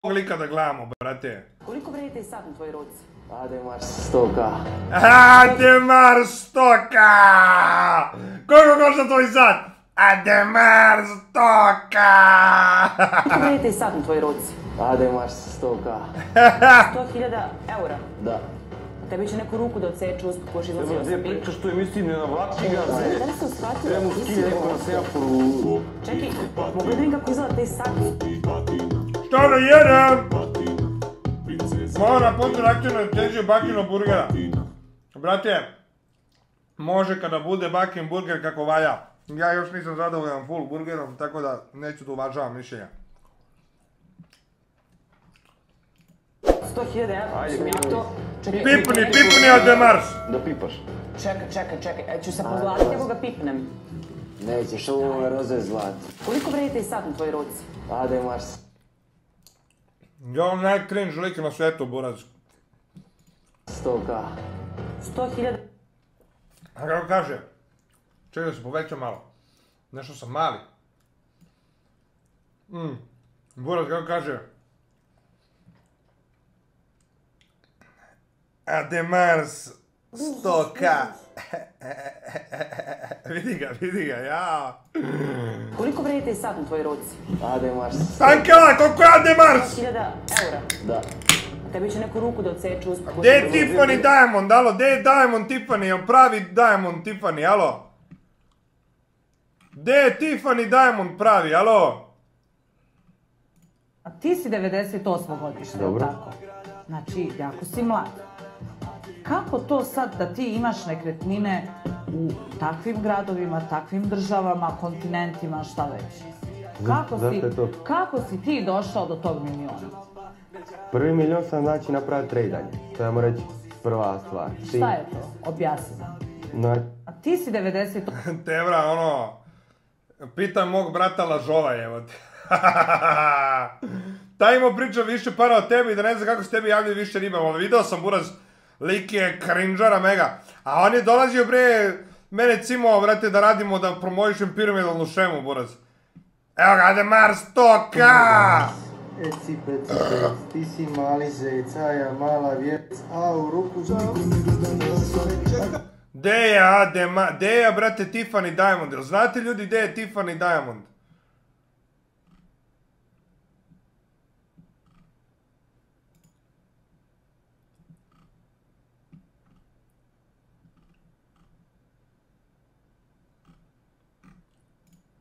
lika da gledamo, brate. Koliko vredite i sad na tvojoj ruci? Ademar 100k. Ademar 100k! Koliko košta tvoj sat? Ademar 100k! Koliko vredite i sad na tvojoj ruci? Ademar 100k. 100.000 eura. Da. Tebi će neku ruku da odseče usput koš izlazio sa pik. Pričaš, to je mislim ne navlači ga. Da li se uskratila? Treba mu skine neko na semaforu. Čekaj, mogu da vidim kako izgleda taj sat? Šta da jedem? Moram početi aktivno tenziju bakino burgera. Brate, može kada bude bakin burger kako valja. Ja još nisam zadovoljan full burgerom, tako da neću da uvažavam mišljenja. 100.000 eura, sam ja to... Pipni Ademars! Da pipaš. Čekaj, ću se pozlatiti ako ga pipnem. Nećeš, ovo je roze zlat. Koliko vredite i sad na tvojoj ruci? Ademar Ja on najcringe lik na svijetu, buraz. 100k. 100.000... A kako kaže? Čekaj da se poveća malo. Nešto sam mali. Buraz kako kaže? Ademars 100k. Vidi ga, ja. Koliko vredite i sad na tvojoj ruci? Ademar 100k. Stanka, koliko je Ademars? 100.000 eura. Da. Tebi će neku ruku da odseče usput koš Gdje je izlazio. Tiffany Diamond, alo? Gdje je Diamond Tiffany? Jel pravi Diamond Tiffany, alo? Gdje je Tiffany Diamond pravi, alo? A ti si 98. godište, Dobro. tako? Znači, jako si mlad. Kako to sad da ti imaš nekretnine u takvim gradovima, takvim državama, kontinentima, šta već? Kako si ti došao do tog miliona? Prvi milion sam znači napravio tradanje. To je, reći, prva stvar. Šta je to? Objasni nam. A ti si 98. Tebra, ono... Pitam mog brata lažova, evo te. Taj imao priča više para od tebi i da ne znam kako se tebi javljaju više ribama. Video sam, buraz, lik je cringeara mega. A on je dolazio, bre, mene cimao, brate, da radimo, da promovišem piramidalnu šemu, buraz. Evo ga, Ademar 100k! Eci pec, ti si mali zec, a ja mala vjec, a u ruku Gdje je, brate, Tiffany Diamond? Jel znate ljudi gdje je Tiffany Diamond?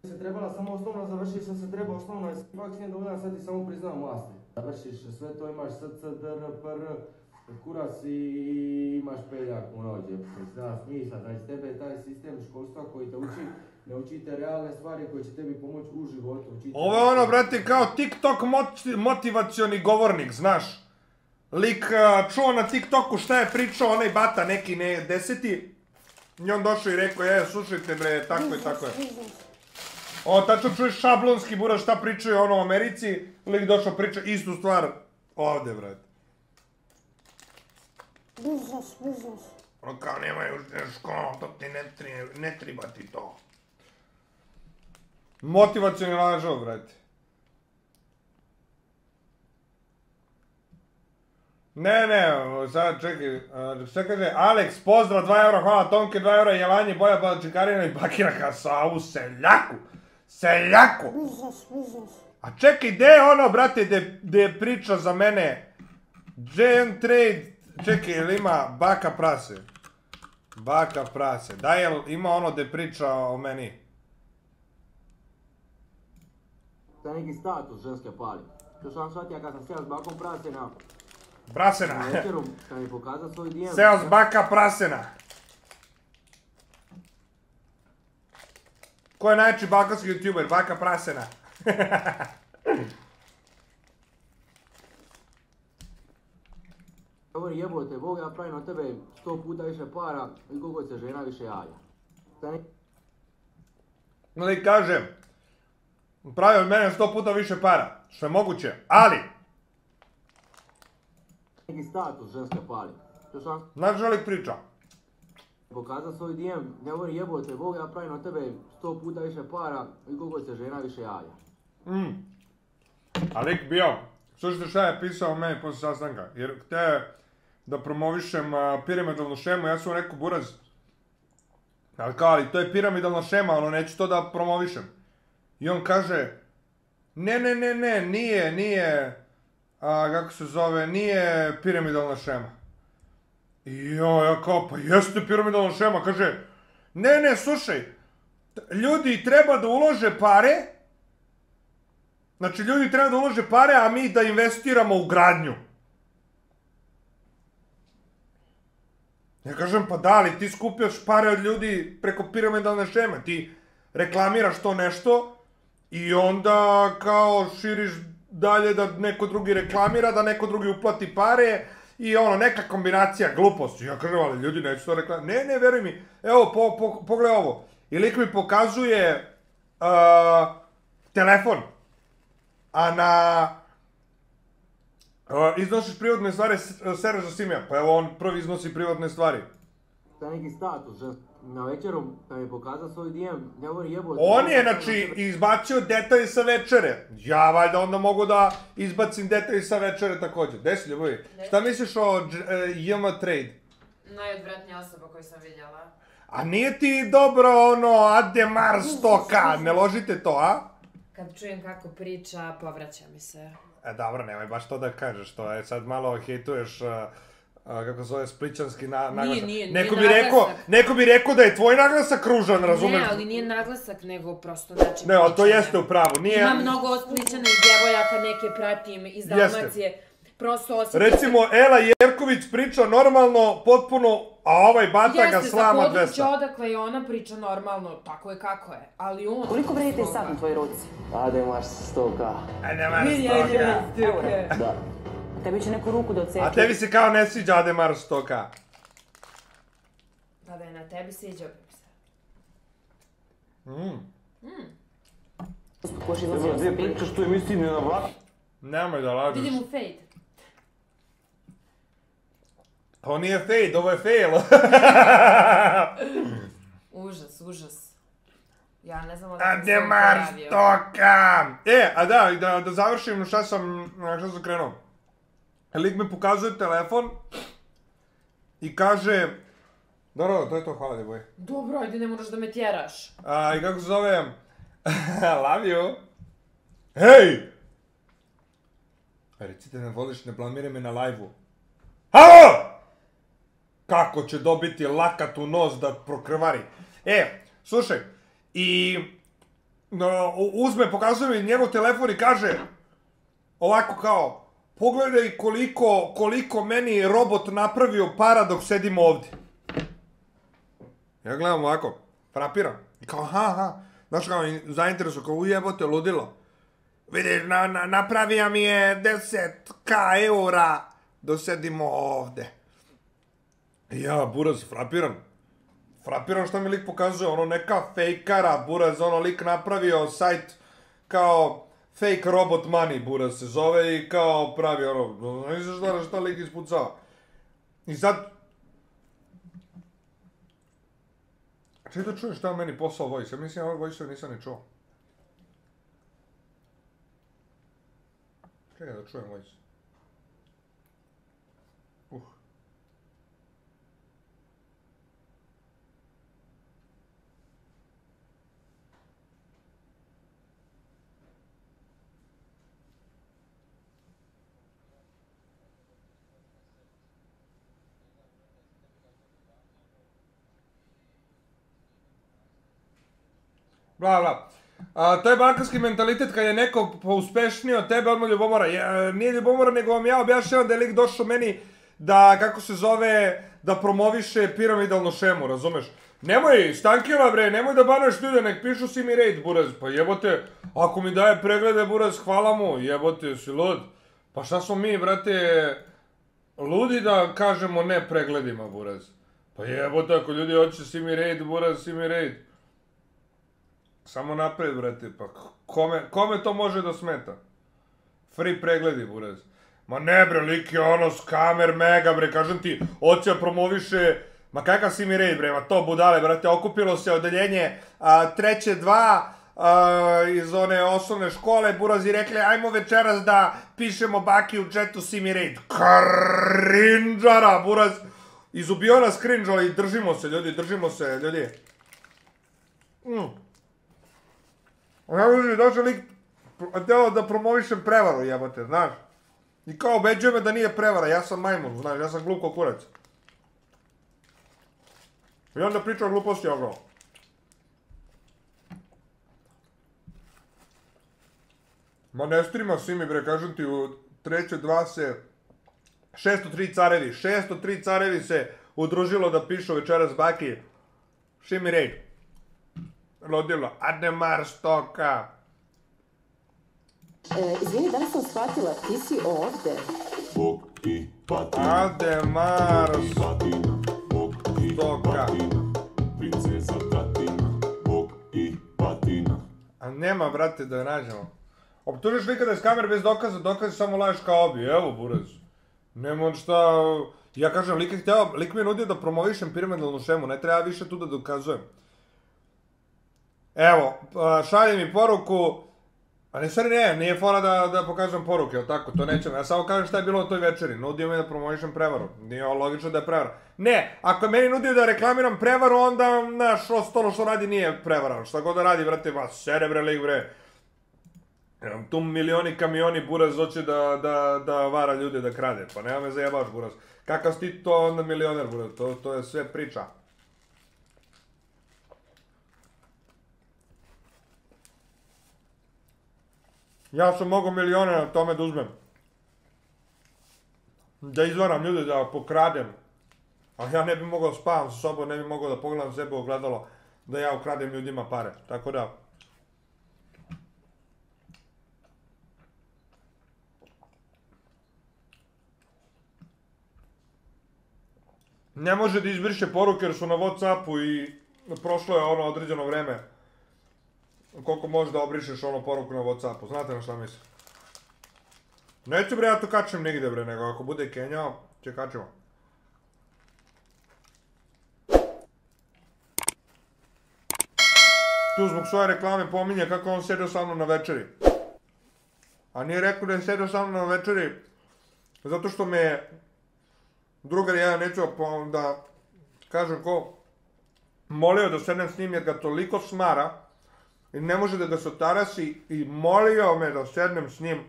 se trebala samo osnovno završiti što se treba osnovno, fakt nije dovoljno, sad ti samo priznam master. Završiš sve to, imaš SC, DR, PR, kurac i imaš peljak u nođe. Zna smisla, znači tebe je taj sistem školstva koji te uči, ne učite realne stvari koje će tebi pomoći u životu. Ovo je ono, brate, kao TikTok motivacioni govornik, znaš. Lik čuo na TikToku šta je pričao onaj bata neki deseti. I on došao i rekao, slušajte bre, tako je. O, tačno čuješ šablonski, buraz, šta pričaju ono u Americi. Lik došao priča istu stvar ovdje, brate. Biznis. Ono kao nemaju škola, to ti ne treba ti to. Motivacioni lažov, brate. Ne, sad čekaj, šta kaže, Alex, pozdrav, 2 eura, hvala Tomke, 2 eura, Jelanje, Boja, Balačinkarina i Bakira Kasavu, seljaku! Biznis. A čekaj, gdje je ono, brate, gdje je priča za mene, JM Trade, čekaj, jel ima Baka prase? Baka prase, da jel ima ono gdje priča o meni? To je neki status ženske pali. To sam shvatio kad sam sjeo s bakom prasena. Prasena! Na večeru, kad mi pokazao svoj DM. Seo s Baka prasena! Ko je najveći balkanski youtuber? Baka prasena! Govori jebote, Bog ja pravim od tebe 100 puta više para i koliko se žena više javlja. Ali kaže, pravi od mene 100 puta više para, što je moguće, ali... Neki status ženske pali. To sam Znaš što lik priča? pokazao svoj DM, govori jebote, Bog ja pravim od tebe 100 puta više para i koliko se žena više javlja. A lik bio Slušajte šta je pisao meni posle sastanka, jer htio da promovišem piramidalnu šemu, ja sam rekao buraz. Ali kao, ali to je piramidalna šema, ono neću to da promovišem. I on kaže, ne, nije, kako se zove, nije piramidalna šema. I ja kao, pa jeste piramidalna šema, kaže, ne, slušaj, ljudi treba da ulože pare, znači ljudi treba da ulože pare, a mi da investiramo u gradnju. Ja kažem, pa da li ti skupljaš pare od ljudi preko piramidalne šeme, ti reklamiraš to nešto i onda kao širiš dalje da neko drugi reklamira, da neko drugi uplati pare i ono, neka kombinacija gluposti. Ja kažem, ali ljudi neću to reklamirati. Ne, veruj mi, evo, pogledaj ovo. I lik mi pokazuje telefon, a na iznosiš privatne stvari, sereš za Simija, pa evo on prvi iznosi privatne stvari. Taj neki status, na večeru, kad mi pokazao svoj DM, ne govori jebote. On je, znači, izbacio detalje sa večere. Ja valjda onda mogu da izbacim detalje sa večere također. Gde si, ljubavi? Šta misliš o JM Trade? Najodvratnija osoba koju sam vidjela. A nije ti dobro ono Ademar Stoka, ne ložite to, a? Kad čujem kako priča, povraća mi se. Dobro, nemoj baš to da kažeš, to je sad malo hejtuješ, kako zove, splićanski naglasak. Nije naglasak. Neko bi rekao da je tvoj naglasak ružan, razumeš? Ne, ali nije naglasak, nego prosto način pričanja. Ne, ali to jeste u pravu, nije... Ima mnogo Splićana i djevojaka, neke pratim iz Dalmacije. Prosto osjećam... Recimo, Ela Jerković priča normalno, potpuno, a ovaj Bata ga slama 200. Jeste, sa područja odakle je ona priča normalno, tako je kako je, ali on... Koliko vredi taj sat na tvojoj ruci? Ademar Stoka. Ademar Stoka. Da. Tebi će neku ruku da odseče. A tebi se kao ne sviđa Ademar Stoka. Pa da je na tebi sviđao bi se. Koš izlazio Gdje pričaš tu emisiju ne na vlak? Nemoj da lažeš. Vidim u Fade. Ovo nije fade, ovo je fail. Užas. Ja ne znam Ademar Stoka! A da završim šta sam krenuo. Lik mi pokazuje telefon i kaže... Dobro, to je to, hvala ljuboj. Dobro, ajde, ne moraš da me tjeraš. I kako se zove... Love you. Hej! Recite ne voliš, ne blamiraj me na live-u. Halo! Kako će dobiti lakat u nos da prokrvari. Slušaj, i uzme, pokazuje mi njegov telefon i kaže ovako kao, pogledaj koliko meni robot napravio para dok sedim ovdje. Ja gledam ovako, frapiram. I kao, znaš kao, zainteresuo, kao ujebote, ludilo. Vidiš, napravio mi je 10.000 eura dok sedimo ovdje. Ja, buraz, frapiram šta mi lik pokazuje, ono neka fejkara, buraz, ono lik napravio sajt kao fake robot money, buraz se zove i kao pravi ono, ne znaš šta lik ispucava. I sad... Čekaj da čuješ šta meni poslao voice, ja mislim ovog voice nisam ni čuo. Čekaj da čujem voice. Bla. To je bankarski mentalitet kad je neko pouspešniji od tebe, odmah ljubomora. Nije ljubomora, nego vam ja objašnjavam da je lik došao meni da, kako se zove, da promoviše piramidalnu šemu, razumeš? Nemoj, Stankila bre, nemoj da banuješ ljude, nek pišu si mi raid, buraz. Pa jebote, ako mi daje preglede, buraz, hvala mu, jebote, si lud. Pa šta smo mi, brate, ludi da kažemo ne pregledima, buraz. Pa jebote, ako ljudi hoće si mi raid, buraz, si mi raid. Samo napred, brate, pa kome to može da smeta? Free pregledi, buraz. Ma ne bre, lik je ono skamer mega bre, kažem ti, hoće promoviše, ma kakav si mi raid bre, ma to budale, brate, okupilo se odeljenje 3.2, iz one osnovne škole, burazi rekli, ajmo večeras da pišemo baki u chatu Simi Raid. Krinđara, buraz. Izubio nas cringe, ali držimo se, ljudi. Najbolji došao lik, htio da promovišem prevaru, jebote, znaš. I kao obeđuje me da nije prevara, ja sam majmun, znaš, ja sam glup ko kurac. I onda priča o gluposti ovo. Ma ne strima Simi, bre, kažem ti, u trećoj 2 se 603 carevi se udružilo da pišu večeras baki Simi Raid. Rodilo, Ademar Stoka. Izvini, da li sam shvatila, ti si ovde? Ademar Stoka. A nema, brate, da je nađemo. Optužiš lika da je s kamere bez dokaza, dokazi samo lažeš kao obi, evo buraz. Nema šta... Ja kažem, lik mi je nudio da promovišem piramidalnu šemu, ne treba više tu da dokazujem. Evo, šalje mi poruku, a ne stvari nije fora da pokažem poruke, jel tako, to nećemo, ja samo kažem šta je bilo na toj večeri, nudio mi da promovišem prevaru, nije logično da je prevara. Ne, ako je meni nudio da reklamiram prevaru, onda, znaš, ostalo što radi nije prevara, šta god da radi, brate, ba, serebre lik, bre. Tu milioni kamioni buraz hoće da vara ljude, da krade, pa nema me zajebaš buraz. Kakav si ti to onda milioner buraz, to je sve priča. Ja sam mogao milijone na tome da uzmem. Da izvaram ljude, da pokradem. A ja ne bi mogao spavam sa sobom, ne bi mogao da pogledam sebe u ogledalo, da ja ukradem ljudima pare, tako da... Ne može da izbriše poruke jer su na Whatsappu i prošlo je ono određeno vreme. Koliko možeš da obrišeš ono poruku na Whatsappu, znate na šta mislim? Neću bre ja to kačem nigde bre, nego ako bude Kenja, će kačemo. Tu zbog svoje reklame pominje kako on sedio sa mnom na večeri. A nije rekao da je sedio sa mnom na večeri zato što me drugar jedan, neću da kažem ko, molio da sednem s njim jer ga toliko smara i ne može da ga se otarasi i molio me da sednem s njim,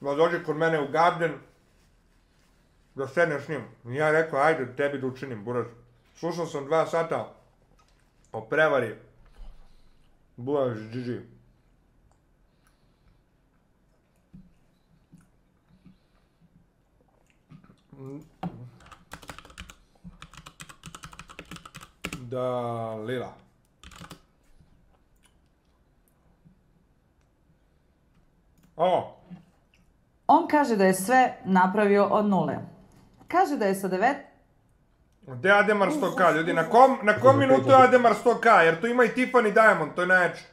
da dođe kod mene u garden, da sednem s njim. I ja rekao, ajde tebi da učinim, buraz. Slušao sam 2 sata o prevari. Buraz, GG. Da, lila. Ovo. On kaže da je sve napravio od nule. Kaže da je sa 9... Gde je Ademar 100k, ljudi? Na kom minutu je Ademar 100k? Jer tu ima i Tiffany Diamond, to je najjače.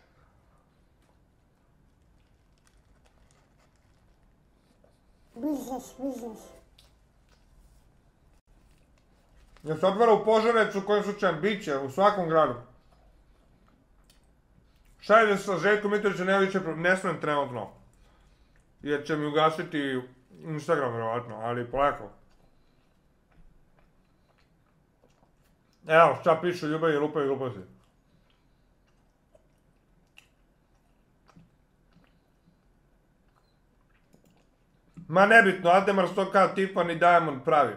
Biznis. Jer se otvara u Požarecu, u kojem slučajem biće, u svakom gradu. Šalje sa Željkom Mitrovića Nevića, ne smijem trenutno. Jer će mi ugasiti Instagram, vjerovatno, ali polako. Evo, šta pišu ljubav i lupa i gluposti. Ma nebitno, Ademar 100k, Tiffany Diamond pravi.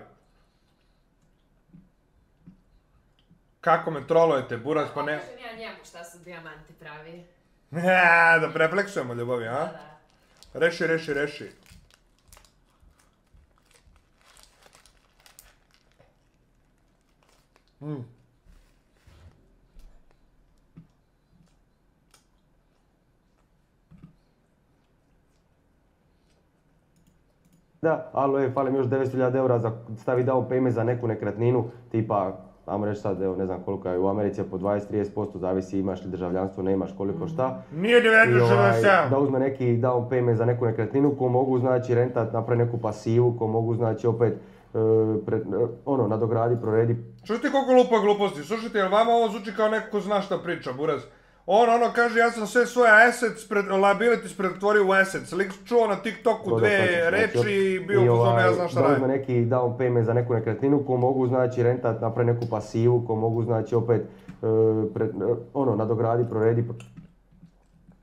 Kako me trolujete, buraz, pa ne... Kažem ja njemu šta su dijamanti pravi. Da prefleksujemo ljubavi, a? Da. Reši. Da, alo, fali mi još 900.000 eura za stavi down payment za neku nekretninu, tipa, ajmo reći sad, evo ne znam koliko je u Americi, po 20-30%, zavisi imaš li državljanstvo, ne imaš koliko šta. Nije 967. Da uzme neki down payment za neku nekretninu, ko mogu znači rentat, napravi neku pasivu, ko mogu znači opet, nadogradi, proredi. Slušajte koliko lupa gluposti, slušajte, jel vama ovo zvuči kao neko ko zna šta priča, buraz? ono kaže ja sam sve svoje assets, liabilities pretvorio u assets. Lik čuo na TikToku dve reči i bio u zonu ja znam šta radim. Da neki down payment za neku nekretninu ko mogu znači rentat, napraviti neku pasivu, ko mogu znači opet nadogradi, proredi.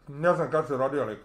Ne znam kad se rodio lik.